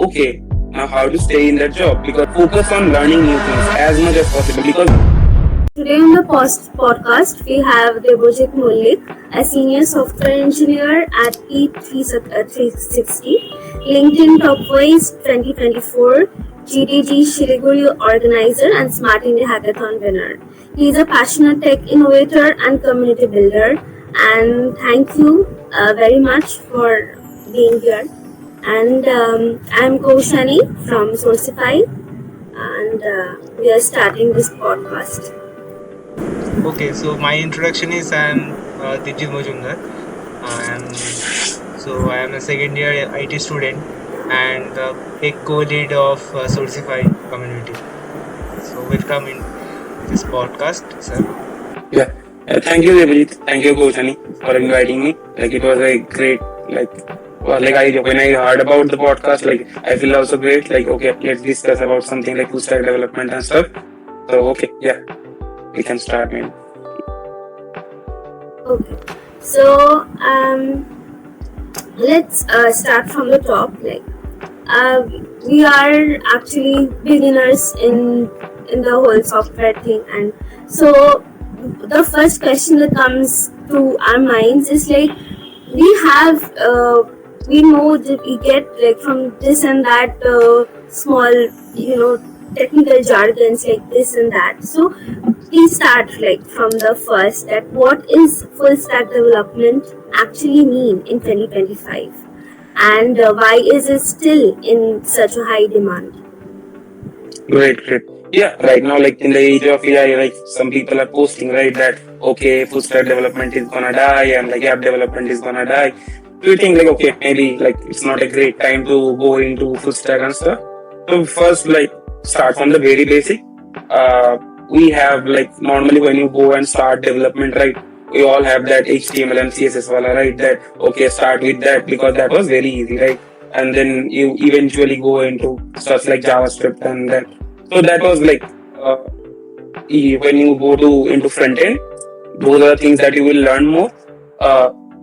okay, now how to stay in that job, because focus on learning new things as much as possible. Because today on the podcast, we have Debajit Mallick, a senior software engineer at E360, LinkedIn Top Voice 2024, GDG Shiliguri organizer, and Smart India Hackathon winner. He is a passionate tech innovator and community builder. And thank you very much for being here. And I'm Kaushani from Sourcify, and we are starting this podcast. Okay, so my introduction is I am Debjit Mazumder, and so I am a second year IT student and the tech co-lead of Sourcify community. So welcome in this podcast, sir. yeah, thank you, Debjit. Thank you, Kaushani, for inviting me. Like, it was a great, when I heard about the podcast, I feel also great. Like, okay, let's discuss about something like full stack development and stuff. So, okay, yeah, we can start, man. Okay, so let's start from the top. We are actually beginners in the whole software thing, and so the first question that comes to our minds is like, we know that we get like from this and that small technical jargons like this and that. So please start like from the first, that what is full stack development actually mean in 2025, and why is it still in such a high demand? Great. Yeah, right now, like in the age of AI, like some people are posting, right, that okay, full stack development is gonna die and like app development is gonna die. Do you think like, okay, maybe like it's not a great time to go into full stack and stuff? So first, like, start from the very basic. We have like normally when you go and start development, right, we all have that HTML and CSS wala, right? That okay, start with that because that was very easy, right? And then you eventually go into stuff like JavaScript and that. So that was like when you go into front end, those are things that you will learn more.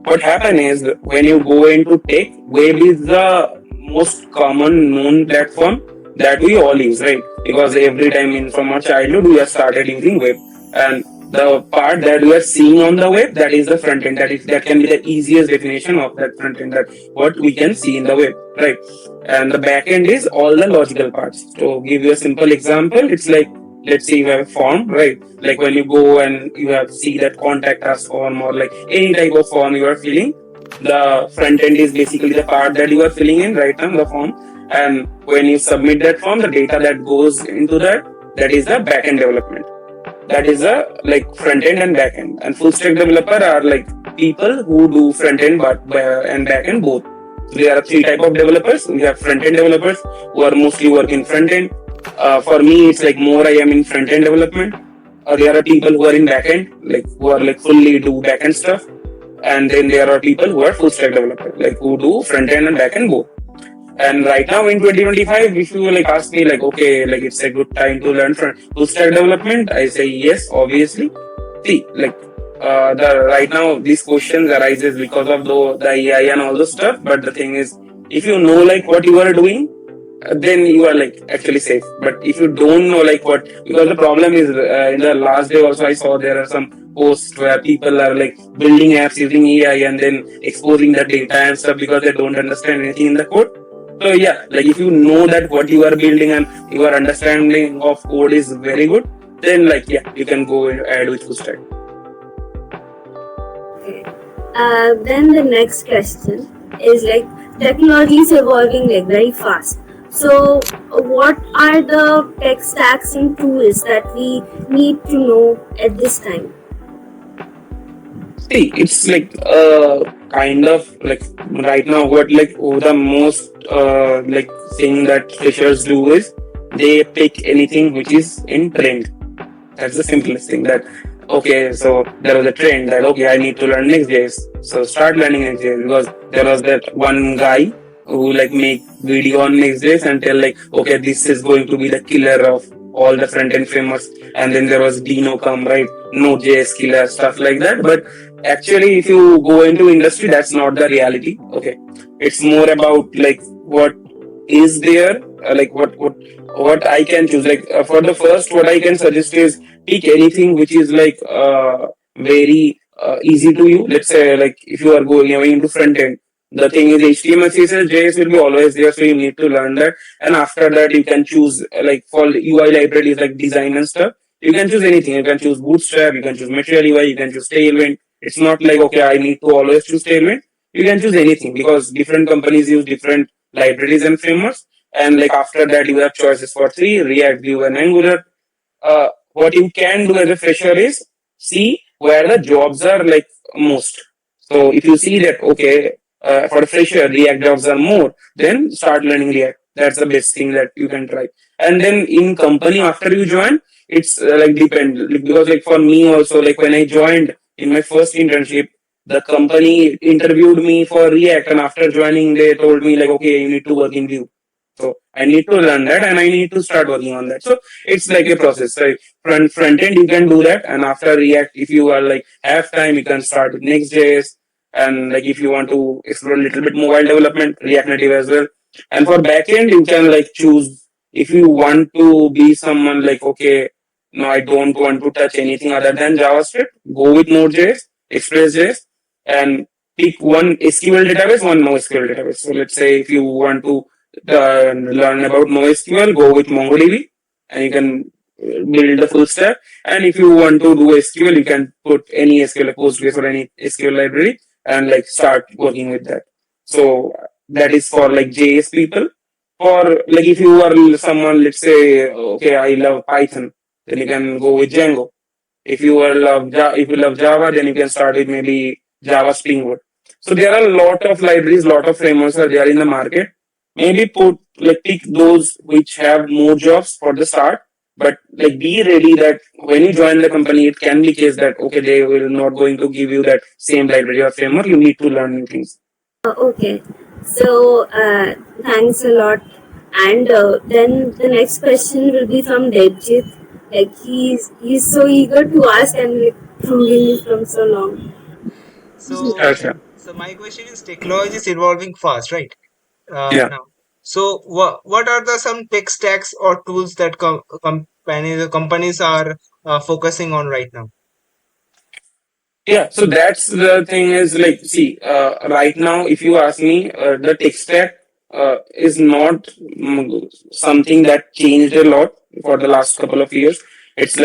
What happen is when you go into tech, web is the most common known platform that we all use, right? Because every time from our childhood we have started using web, and the part that we are seeing on the web, that is the front end. That can be the easiest definition of that front end, that what we can see in the web, right? And the back end is all the logical parts. To give you a simple example, it's like, let's say you have a form, right? Like when you go and you have see that contact us form or like any type of form you are filling, the front end is basically the part that you are filling in right now, the form. And when you submit that form, the data that goes into that is the back end development. That is the like front end and back end. And full stack developer are like people who do front end and back end both. So there are three type of developers. We have front end developers who are mostly working front end. For me, it's like more I am in front end development. There are people who are in back end, like who are like fully do back end stuff. And then there are people who are full stack developer, like who do front end and back end both. And right now in 2025, if you like ask me like, okay, like it's a good time to learn full stack development, I say yes, obviously. See, like right now these questions arises because of the AI and all those stuff. But the thing is, if you know like what you are doing, then you are like actually safe. But if you don't know like what, because the problem is in the last day also I saw there are some posts where people are like building apps using AI and then exposing the data and stuff because they don't understand anything in the code. So yeah, like if you know that what you are building and your understanding of code is very good, then like yeah, you can go ahead with full stack. Okay. Then the next question is like, technology is evolving like very fast. So what are the tech stacks and tools that we need to know at this time? See, it's like kind of like right now what like the most like thing that freshers do is they pick anything which is in trend. That's the simplest thing. That okay, so there was a trend that okay, I need to learn NextJS, so start learning NextJS, because there was that one guy who like make video on NextJS and tell like, okay, this is going to be the killer of all the front end frameworks. And then there was Dino come, right, Node.js killer, stuff like that. But actually, if you go into industry, that's not the reality. Okay, it's more about like what is there, what I can choose. For the first, what I can suggest is pick anything which is very easy to you. Let's say if you are going into front end, the thing is HTML, CSS, JS will be always there, so you need to learn that. And after that, you can choose for UI libraries like design and stuff. You can choose anything. You can choose Bootstrap, you can choose Material UI, you can choose Tailwind. It's not like okay, I need to always choose Tailwind. You can choose anything because different companies use different libraries and frameworks. And after that, you have choices for three: React, Vue, and Angular. What you can do as a fresher is see where the jobs are most. So if you see that okay, for a fresher React jobs are more, then start learning React. That's the best thing that you can try. And then in company after you join, it's depend because for me also when I joined in my first internship, the company interviewed me for React, and after joining they told me okay, you need to work in Vue. So I need to learn that and I need to start working on that. So it's like a process. So front end you can do that, and after React, if you are have time, you can start with Next.js. And if you want to explore a little bit mobile development, React Native as well. And for backend, you can choose if you want to be someone okay, no, I don't want to touch anything other than JavaScript. Go with Node.js, Express.js, and pick one SQL database, one NoSQL database. So let's say if you want to learn about NoSQL, go with MongoDB, and you can build the full stack. And if you want to do SQL, you can put any SQL, like Postgres or any SQL library, and start working with that. So that is for JS people. For if you are someone, let's say, okay, I love Python, then you can go with Django. If you love Java, then you can start with maybe Java Spring Boot. So there are a lot of libraries, lot of frameworks are there in the market. Maybe pick those which have more jobs for the start, but be ready that when you join the company, it can be case that okay, they will not going to give you that same library or framework. You need to learn new things. Okay, so thanks a lot. And then the next question will be from Debjit. He's so eager to ask and proving from so long. So, Sure. so my question is, technology is evolving fast, right? Yeah. Now, so what are the some tech stacks or tools that companies are focusing on right now? Yeah, so that's the thing is see, right now, if you ask me, the tech stack is not something that changed a lot for the last couple of years. It's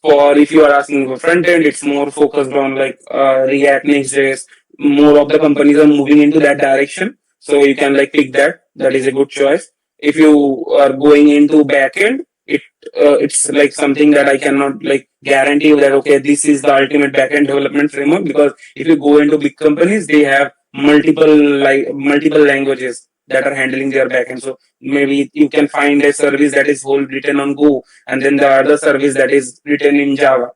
for if you are asking for front end, it's more focused on React, Next.js. More of the companies are moving into that direction. So you can pick that. That is a good choice. If you are going into back end, it's something that I cannot guarantee you that okay, this is the ultimate backend development framework, because if you go into big companies, they have multiple languages that are handling their backend. So maybe you can find a service that is whole written on Go, and then the other service that is written in Java.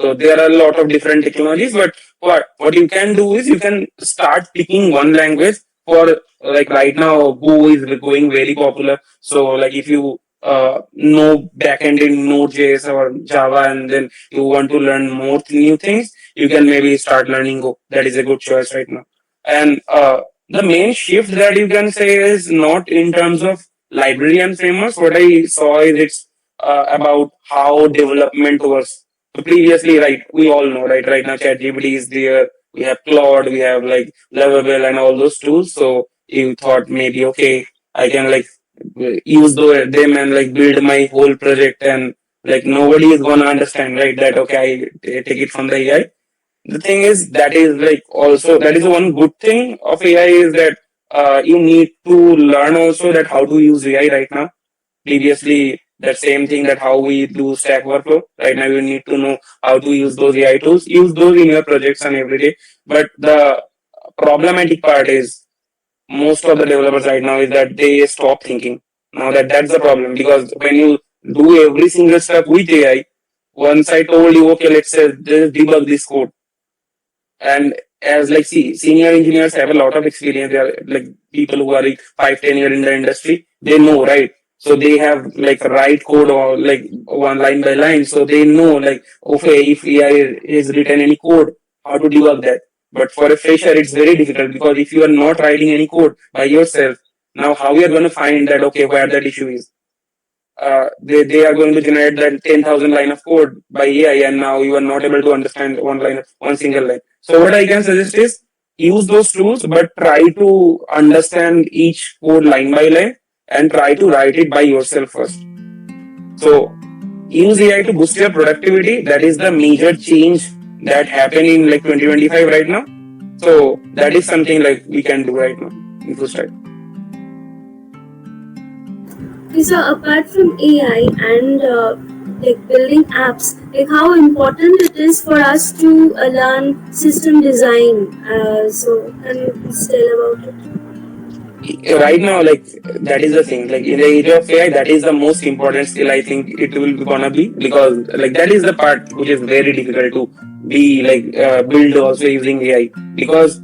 So there are a lot of different technologies, but what you can do is you can start picking one language. For right now, Go is going very popular. So if you know backend in Node.js or Java, and then you want to learn more new things, you can maybe start learning Go. That is a good choice right now. And the main shift that you can say is not in terms of library and frameworks. What I saw is it's about how development works. So previously, right, we all know, right now ChatGPT is there, we have Claude, we have Lovable and all those tools. So you thought maybe, okay, I can use them and build my whole project, and nobody is gonna understand, right? That okay, I take it from the AI. The thing is that is also that is one good thing of AI is that you need to learn also that how to use AI right now. Previously, that same thing that how we do Stack Overflow. Right now, you need to know how to use those AI tools, use those in your projects and every day. But the problematic part is most of the developers right now is that they stop thinking. Now that's the problem, because when you do every single step with AI, once I told you, okay, let's say debug this code, and as see, senior engineers have a lot of experience. They are people who are 5-10 years in the industry. They know, right? So they have write code or one line by line. So they know okay, if AI is written any code, how to debug that. But for a fresher, it's very difficult, because if you are not writing any code by yourself, Now how we are going to find that, okay, where that issue is? They are going to generate that 10,000 line of code by AI, and now you are not able to understand one single line. So what I can suggest is use those tools, but try to understand each code line by line and try to write it by yourself first. So use AI to boost your productivity. That is the major change that happened in like 2025 right now. So that is something like we can do right now in full stack. Okay, so apart from AI and like building apps, like how important it is for us to learn system design. So can you please tell about it? Right now, like that is the thing. Like in the age of AI, that is the most important skill I think it will be gonna be, because like that is the part which is very difficult to be like build also using AI, because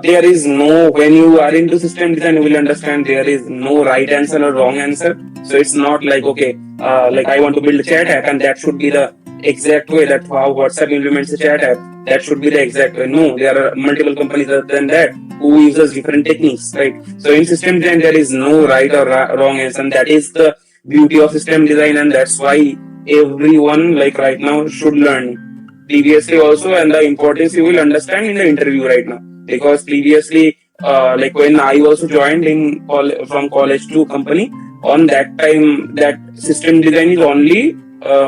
there is no, when you are into system design you will understand there is no right answer or wrong answer. So it's not like, okay, like I want to build a chat app and that should be the exact way that how WhatsApp implements a chat app, that should be the exact way. No, there are multiple companies other than that who uses different techniques, right? So in system design, there is no right or wrong answer, and that is the beauty of system design, and that's why everyone like right now should learn previously also, and the importance you will understand in the interview right now. Because previously, like when I also joined in from college to company, on that time that system design is only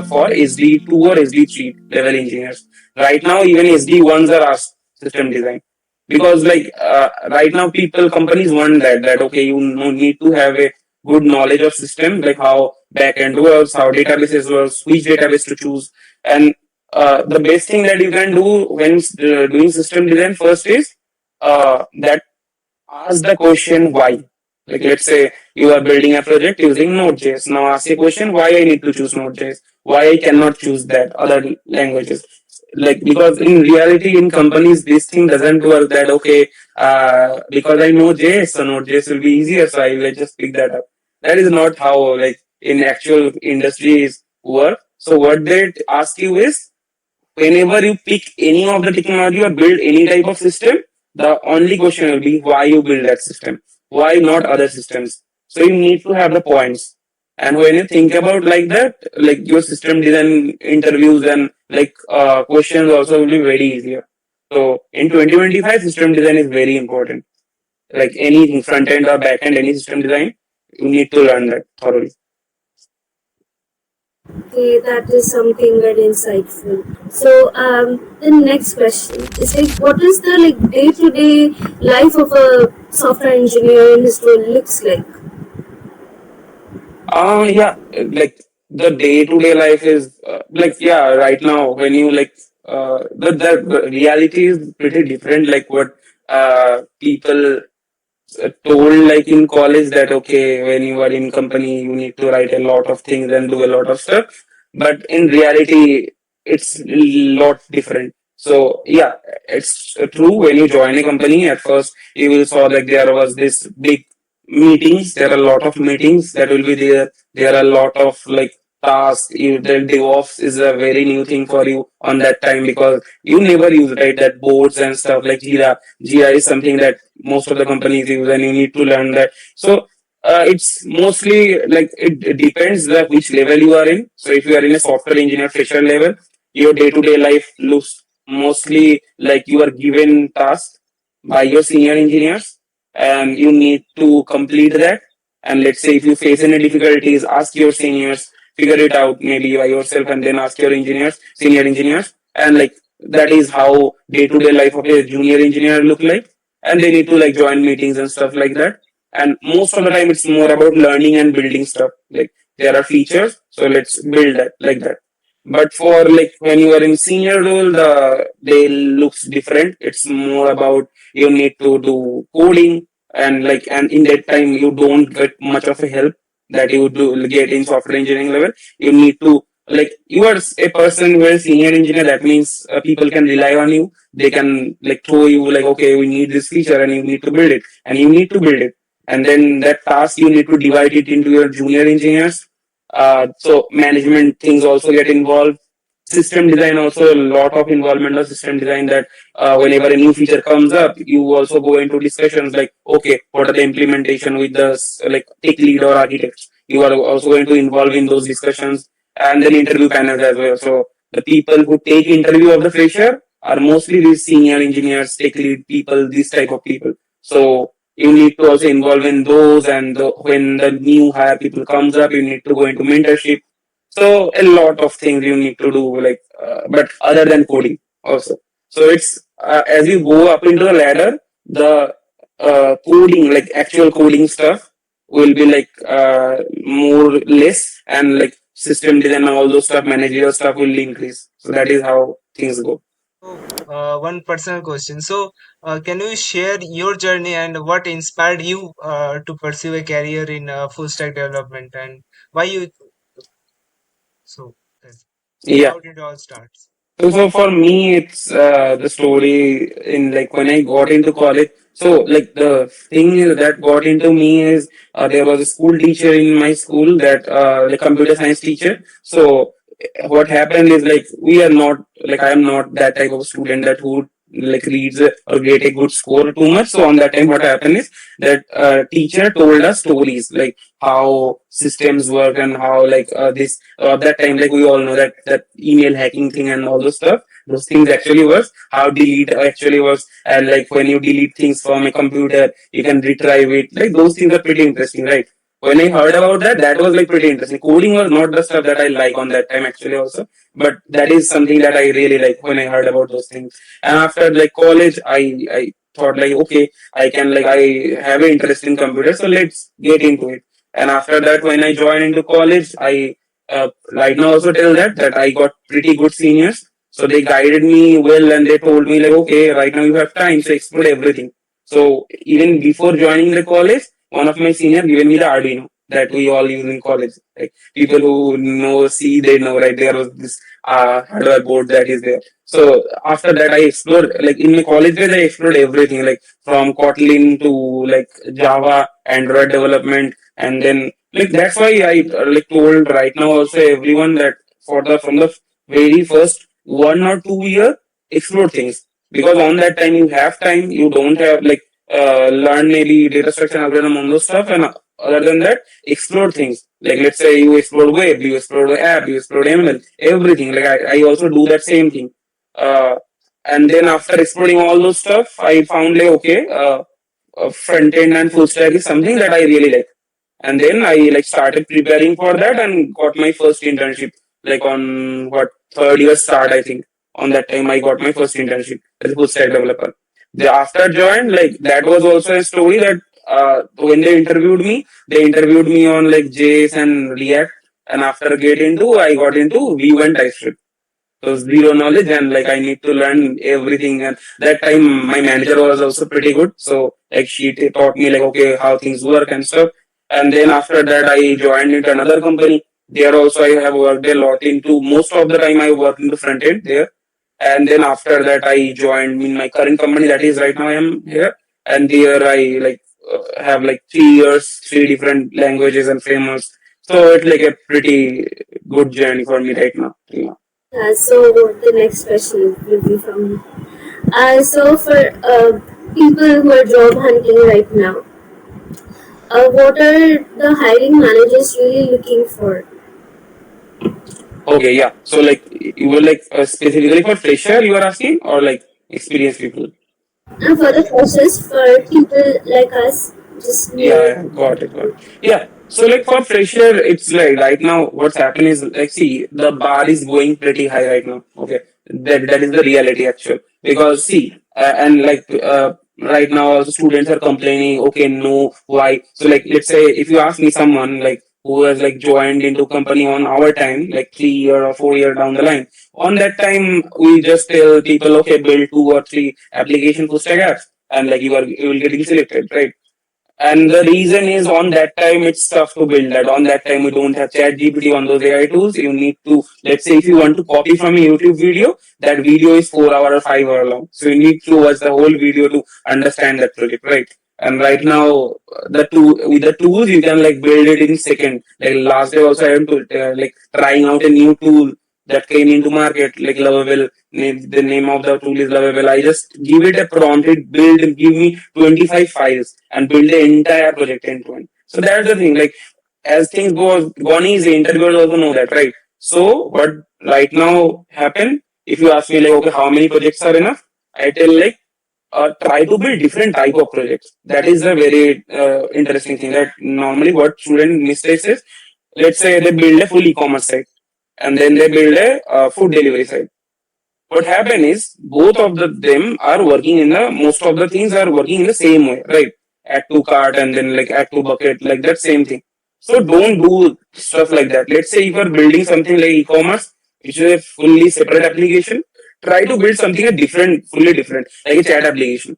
for SD2 or SD3 level engineers. Right now, even SD1s are asked system design, because like right now people companies want that okay, you need to have a good knowledge of system, like how backend works, how databases works, which database to choose. And the best thing that you can do when doing system design first is that ask the question why. Like let's say you are building a project using Node.js. Now ask a question why I need to choose Node.js. Why I cannot choose that other languages. Like because in reality in companies this thing doesn't work that okay, because I know JS, so Node.js will be easier, so I will just pick that up. That is not how like in actual industries work. So what they ask you is whenever you pick any of the technology or build any type of system, the only question will be why you build that system, why not other systems. So you need to have the points. And when you think about like that, like your system design interviews and like questions also will be very easier. So in 2025, system design is very important. Like anything, front end or back end, any system design, you need to learn that thoroughly. Okay, that is something very insightful. So, the next question is like, what is the like day-to-day life of a software engineer in his role looks like? Yeah, like the day to day life is like, yeah, right now when you like the reality is pretty different. Like what people told like in college that okay, when you are in company you need to write a lot of things and do a lot of stuff, but in reality it's a lot different. So yeah, it's true, when you join a company at first you will saw like there was this big meetings, there are a lot of meetings that will be there, there are a lot of like tasks. The DevOps is a very new thing for you on that time, because you never use right that boards and stuff like Jira is something that most of the companies use, and you need to learn that. So it's mostly like it depends that which level you are in. So if you are in a software engineer fresher level, your day to day life looks mostly like you are given tasks by your senior engineers, and you need to complete that. And let's say if you face any difficulties, ask your seniors, figure it out maybe by yourself, and then ask your engineers, senior engineers, and like that is how day to day life of a junior engineer look like. And they need to like join meetings and stuff like that. And most of the time it's more about learning and building stuff. Like there are features, so let's build that like that. But for like when you are in senior role, the day looks different. It's more about you need to do coding, and like and in that time you don't get much of a help that you do get in software engineering level. You need to like you are a person who is senior engineer. That means people can rely on you. They can like throw you like okay, we need this feature and you need to build it, and you need to build it. And then that task you need to divide it into your junior engineers. So management things also get involved, system design also, a lot of involvement of system design, that whenever a new feature comes up, you also go into discussions like, okay, what are the implementation with the like tech lead or architects. You are also going to involve in those discussions, and then interview panels as well. So the people who take interview of the fresher are mostly these senior engineers, tech lead people, this type of people. So you need to also involve in those, and when the new hire people comes up, you need to go into mentorship. So a lot of things you need to do, like, but other than coding also. So it's as you go up into the ladder, the coding, like actual coding stuff, will be like more less, and like system design and all those stuff, managerial stuff will increase. So that is how things go. So, one personal question. So, can you share your journey and what inspired you to pursue a career in full stack development, and why you? So, that's- Yeah. how did it all start? So for me, it's the story in like when I got into college. So like the thing is that got into me is there was a school teacher in my school, that like computer science teacher. So what happened is, like, we are not, like, I am not that type of student that who like reads or get a good score too much. So on that time, what happened is that teacher told us stories, like how systems work, and how like this that time, like, we all know that email hacking thing and all those stuff, those things actually works, how delete actually works, and like when you delete things from a computer, you can retrieve it. Like those things are pretty interesting, right? When I heard about that, that was like pretty interesting. Coding was not the stuff that I like on that time actually also, but that is something that I really like when I heard about those things. And after like college, I thought like, okay, I can, like, I have an interest in computers, so let's get into it. And after that, when I joined into college, I right now also tell that I got pretty good seniors. So they guided me well, and they told me like, okay, right now you have time, so explore everything. So even before joining the college, one of my seniors given me the Arduino that we all use in college. Like people who know, see, they know, right? There was this hardware board that is there. So after that, I explored, like in my college days, I explored everything, like from Kotlin to like Java, Android development, and then like that's why I like told right now also everyone that for the from the very first 1 or 2 year, explore things, because on that time you have time, you don't have like learn maybe data structure algorithm on those stuff, and other than that, explore things. Like let's say you explore web, you explore the app, you explore ML, everything. Like I also do that same thing. Uh, and then after exploring all those stuff, I found like, okay, front end and full stack is something that I really like. And then I like started preparing for that and got my first internship, like on what, third year start, I think. On that time I got my first internship as a full stack developer. The after joined, like that was also a story that when they interviewed me on like JS and React, and after get into I got into Vue and TypeScript. So zero knowledge, and like I need to learn everything. And that time my manager was also pretty good, so like she taught me like, okay, how things work and stuff. And then after that I joined into another company. There also I have worked a lot into, most of the time I worked into front end there. And then after that I joined in my current company, that is right now I am here. And there I like have like 3 years, three different languages and frameworks. So it's like a pretty good journey for me right now. Yeah. So the next question will be from me. So for people who are job hunting right now, what are the hiring managers really looking for? Okay, yeah. So like you were like specifically for fresher you are asking, or like experienced people? And for the process for people like us, just Yeah, new. yeah, got it, got it. Yeah. So like for fresher, it's like right now what's happening is like, see, the bar is going pretty high right now. Okay, that is the reality actual, because see, and like right now also students are complaining. Okay, no, why? So like let's say if you ask me someone like who has like joined into company on our time, like 3 year or 4 year down the line, on that time we just tell people, okay, build 2 or 3 application full stack apps, and like you will getting selected, right? And the reason is on that time it's tough to build that. On that time we don't have chat GPT on those AI tools. You need to, let's say if you want to copy from a YouTube video, that video is 4 hour or 5 hour long. So you need to watch the whole video to understand that project, right? And right now, the tool with the tools you can like build it in second. Like last day also I am to like trying out a new tool. that came into market, like Lovable. The name of the tool is Lovable. I just give it a prompt, it build, give me 25 files and build the entire project end to end. So that's the thing. Like as things go gone easy, interviewers also know that, right? So what right now happen? If you ask me like, okay, how many projects are enough? I tell like try to build different type of projects. That is a very interesting thing. That normally what student mistakes is, let's say they build a full e-commerce site and then they build a food delivery site. What happen is both of them are working in the most of the things are working in the same way, right? Add to cart and then like add to bucket, like that same thing. So don't do stuff like that. Let's say if you are building something like e-commerce, which is a fully separate application, try to build something a different, fully different, like a chat application,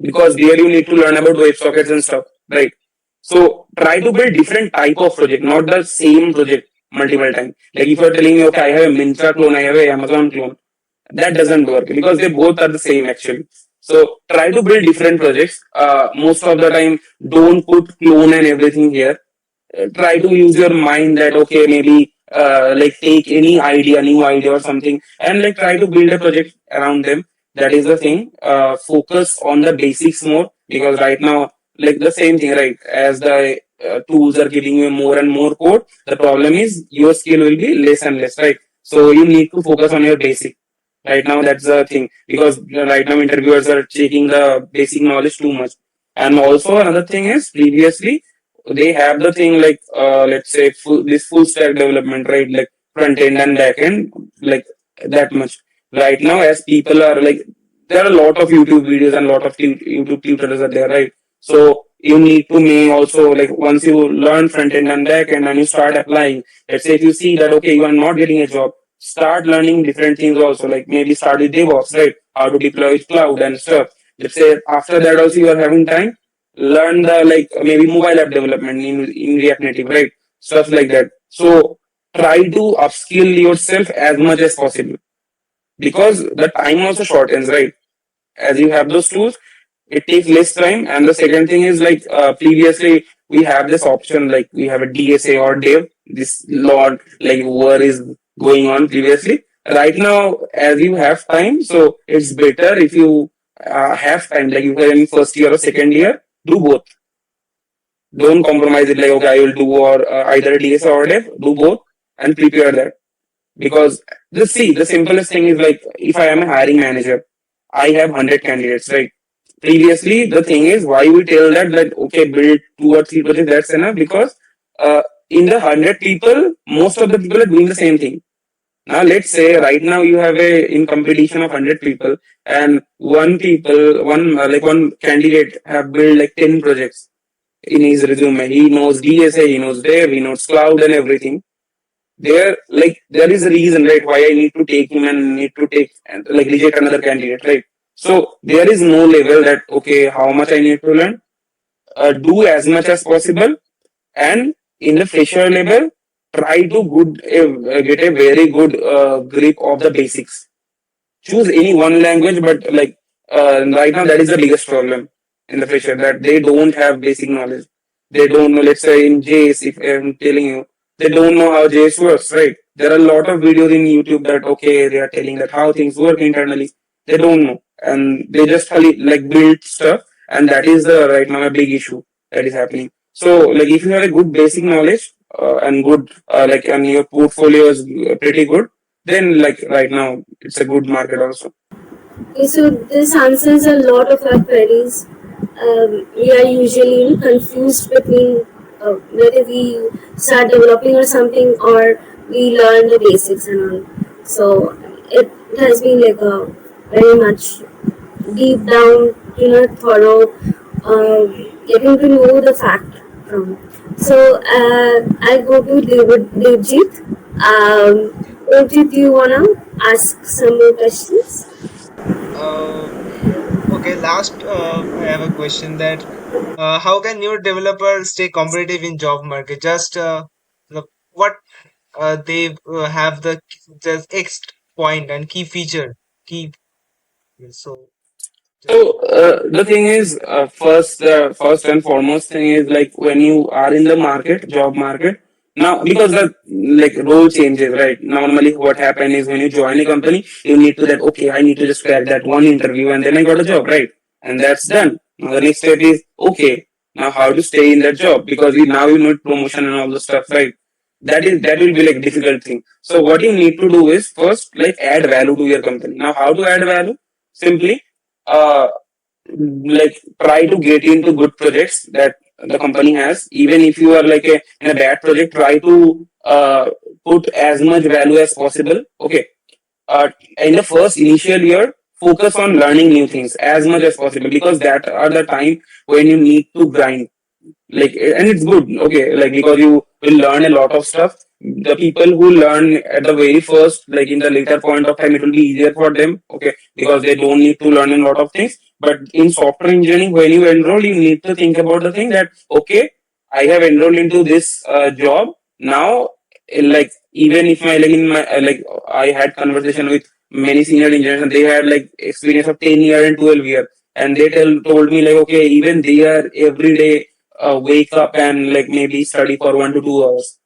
because there you need to learn about WebSockets and stuff, right? So try to build different type of project, not the same project multiple times. Like if you're telling me, okay, I have a Mintra clone, I have a Amazon clone, that doesn't work because they both are the same actually. So try to build different projects. Most of the time, don't put clone and everything here. Try to use your mind that okay, maybe like take any idea, new idea or something, and like try to build a project around them. That is the thing. Focus on the basics more, because right now, like the same thing, right? As the tools are giving you more and more code, the problem is your skill will be less and less, right? So you need to focus on your basic. Right now, that's the thing, because right now interviewers are checking the basic knowledge too much. And also another thing is previously they have the thing like let's say this full stack development, right? Like front end and back end, like that much. Right now, as people are like, there are a lot of YouTube videos and a lot of YouTube tutors are there, right? So you need to make also like once you learn front end and back end and you start applying. Let's say if you see that okay, you are not getting a job, start learning different things also. Like maybe start with DevOps, right? How to deploy cloud and stuff. Let's say after that also you are having time, learn the like maybe mobile app development in React Native, right? Stuff like that. So try to upskill yourself as much as possible, because the time also shortens, right? As you have those tools, it takes less time. And the second thing is like previously we have this option, like we have a DSA or Dev. This lot like war is going on previously. Right now, as you have time, so it's better if you have time, like you are in first year or second year, do both. Don't compromise it like, okay, I will do or either DSA or Dev, do both and prepare that. Because just see, the simplest thing is like, if I am a hiring manager, I have 100 candidates, right? Previously, the thing is, why we tell that, okay, build 2 or 3 projects, that's enough, because in the 100 people, most of the people are doing the same thing. Now, let's say right now you have a in competition of 100 people, and one candidate have built like 10 projects in his resume. He knows DSA, he knows Dev, he knows cloud and everything. There is a reason, right, why I need to take him and need to take and like reject another candidate, right? So there is no level that okay, how much I need to learn. Do as much as possible, and in the fresher level, try to get a very good grip of the basics. Choose any one language, but like right now that is the biggest problem in the fresher, that they don't have basic knowledge. They don't know, let's say in JS, if I'm telling you, they don't know how JS works, right? There are a lot of videos in YouTube that okay, they are telling that how things work internally. They don't know, and they just like build stuff, and that is the right now a big issue that is happening. So like if you have a good basic knowledge and good like and your portfolio is pretty good, then like right now it's a good market also. Okay, so this answers a lot of our queries. We are usually confused between whether we start developing or something, or we learn the basics and all. So it has been like a very much deep down, thorough, getting to know the fact from. So I go to Debjit. Debjit, do you wanna ask some more questions? Uh, okay, last I have a question that how can new developers stay competitive in job market? Just what they have the X point and key feature, key. So just So the thing is, first and foremost thing is like when you are in the market, job market. Now, because the like role changes, right? Normally, what happen is when you join a company, you need to that okay, I need to just crack that one interview and then I got a job, right? And that's done. Now the next step is okay. Now how to stay in that job because we now you need promotion and all the stuff, right? That will be like difficult thing. So what you need to do is first like add value to your company. Now how to add value? Simply, uh, like try to get into good projects that the company has. Even if you are like in a bad project, try to put as much value as possible. Okay. In the first initial year, focus on learning new things as much as possible because that are the time when you need to grind like and it's good okay like because you will learn a lot of stuff. The people who learn at the very first like in the later point of time it will be easier for them okay because they don't need to learn a lot of things. But in software engineering when you enroll you need to think about the thing that okay I have enrolled into this job now. Like even if my like in my like I had conversation with many senior engineers and they had like experience of 10 year and 12 year and they told me like okay even they are every day wake up and like maybe study for 1 to 2 hours.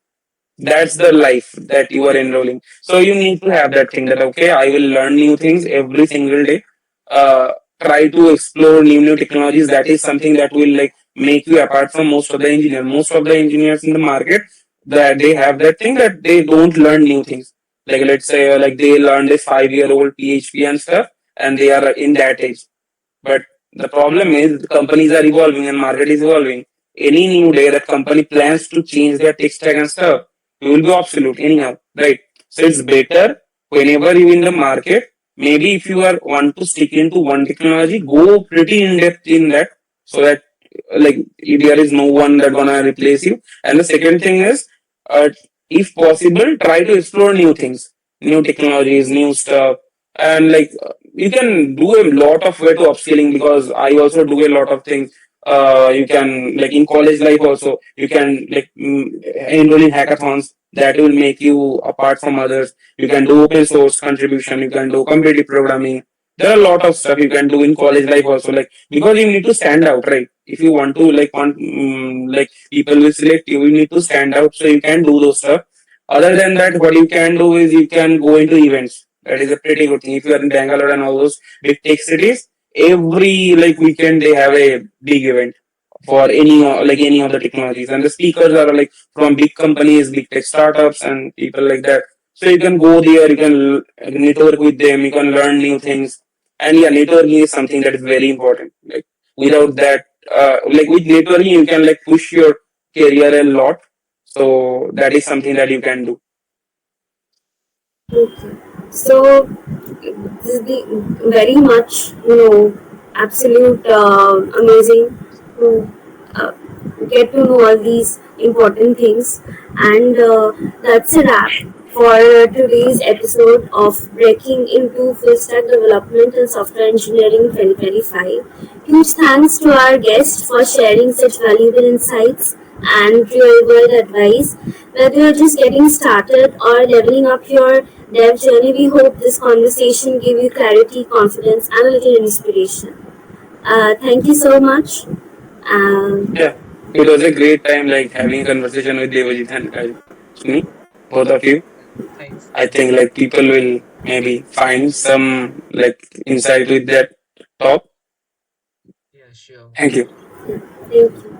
That's the life that you are enrolling. So you need to have that thing that okay, I will learn new things every single day. Uh, Try to explore new technologies. That is something that will like make you apart from most of the engineers. Most of the engineers in the market that they have that thing that they don't learn new things. Like let's say like they learned a 5 year old PHP and stuff, and they are in that age. But the problem is companies are evolving and market is evolving. Any new day that company plans to change their tech stack and stuff, you will be obsolete anyhow, right? So it's better whenever you in the market, maybe if you are want to stick into one technology, go pretty in depth in that so that like there is no one that gonna replace you. And the second thing is, uh, if possible, try to explore new things, new technologies, new stuff, and like you can do a lot of way to upskilling because I also do a lot of things. You can like in college life also you can like enroll in hackathons that will make you apart from others. You can do open source contribution. You can do competitive programming. There are a lot of stuff you can do in college life also like because you need to stand out right. If you want to like want like people will select you, you need to stand out so you can do those stuff. Other than that, what you can do is you can go into events. That is a pretty good thing. If you are in Bangalore and all those big tech cities, every like weekend they have a big event for any like any of the technologies, and the speakers are like from big companies, big tech startups, and people like that. So you can go there, you can network with them, you can learn new things, and yeah, networking is something that is very important. Like without that, like with networking, you can like push your career a lot. So that is something that you can do. Okay. So this is the very much absolute amazing to uh, get to know all these important things, and that's a wrap for today's episode of Breaking into Full Stack Development and Software Engineering 2025. Huge thanks to our guest for sharing such valuable insights and real world advice. Whether you're just getting started or leveling up your dev journey, we hope this conversation gave you clarity, confidence, and a little inspiration. Thank you so much. Um, Yeah, it was a great time like having a conversation with Debajit and Kaushani, both of you. Thanks. I think like people will maybe find some like insight with that talk. Yeah, sure. Thank you. thank you.